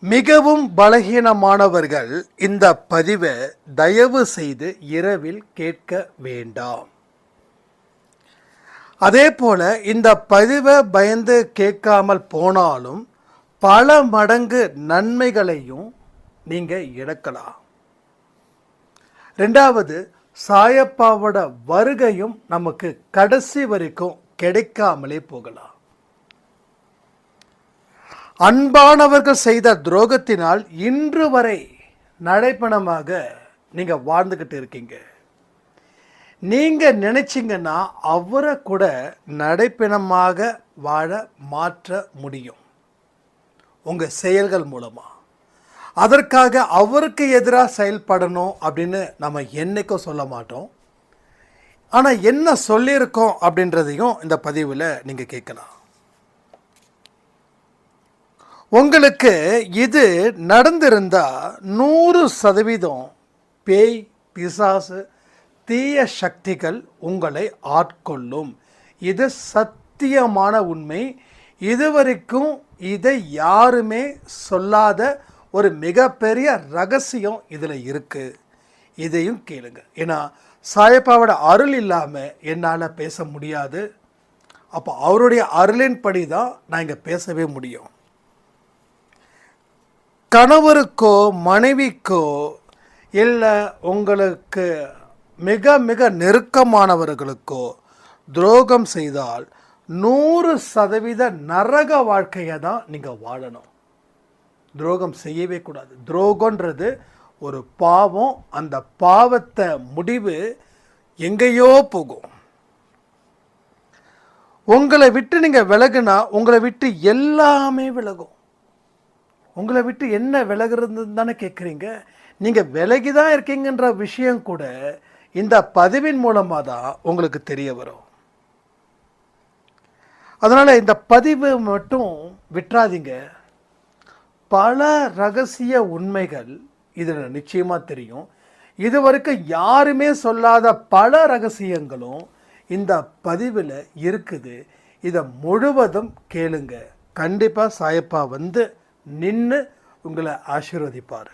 மிகவும் பலகீனமானவர்கள் இந்த பதிவை தயவு செய்து இரவில் கேட்க வேண்டாம். அதே போல இந்த பதிவை பயந்து கேட்காமல் போனாலும் பல மடங்கு நன்மைகளையும் நீங்கள் இழக்கலாம். ரெண்டாவது, சாயப்பாவோட வருகையும் நமக்கு கடைசி வரைக்கும் கிடைக்காமலே போகலாம். அன்பானவர்கள் செய்த துரோகத்தினால் இன்று வரை நடைப்பணமாக நீங்கள் வாழ்ந்துக்கிட்டு இருக்கீங்க. நீங்கள் நினைச்சிங்கன்னா அவரை கூட நடைப்பணமாக வாழ மாற்ற முடியும் உங்கள் செயல்கள் மூலமாக. அதற்காக அவருக்கு எதிராக செயல்படணும் அப்படின்னு நம்ம என்றைக்கும் சொல்ல மாட்டோம். ஆனால் என்ன சொல்லியிருக்கோம் அப்படின்றதையும் இந்த பதிவில் நீங்கள் கேட்கலாம். உங்களுக்கு இது நடந்திருந்தால் 100% பேய், பிசாசு, தீய சக்திகள் உங்களை ஆட்கொள்ளும். இது சத்தியமான உண்மை. இதுவரைக்கும் இதை யாருமே சொல்லாத ஒரு மிகப்பெரிய ரகசியம் இதில் இருக்குது. இதையும் கேளுங்க. ஏன்னா சாயப்பாவோட அருள் இல்லாமல் என்னால் பேச முடியாது. அப்போ அவருடைய அருளின்படி தான் நான் இங்கே பேசவே முடியும். கணவருக்கோ மனைவிக்கோ இல்லை உங்களுக்கு மிக மிக நெருக்கமானவர்களுக்கோ துரோகம் செய்தால் 100% நரக வாழ்க்கையை தான் நீங்கள் வாழணும். துரோகம் செய்யவே கூடாது. துரோகன்றது ஒரு பாவம். அந்த பாவத்தை முடிவு எங்கேயோ போகும். உங்களை விட்டு நீங்கள் விலகுனா உங்களை விட்டு எல்லாமே விலகும். உங்களை விட்டு என்ன விலகுறதுன்னு தானே கேட்குறீங்க. நீங்கள் விலகி தான் இருக்கீங்கன்ற விஷயம் கூட இந்த பதிவின் மூலமாக தான் உங்களுக்கு தெரிய வரும். அதனால் இந்த பதிவு மட்டும் விட்டுறாதீங்க. பல ரகசிய உண்மைகள் இதில் நிச்சயமாக தெரியும். இதுவரைக்கும் யாருமே சொல்லாத பல ரகசியங்களும் இந்த பதிவில் இருக்குது. இதை முழுவதும் கேளுங்க. கண்டிப்பாக சாயப்பா வந்து நின்று உங்களை ஆசீர்வதிப்பார்.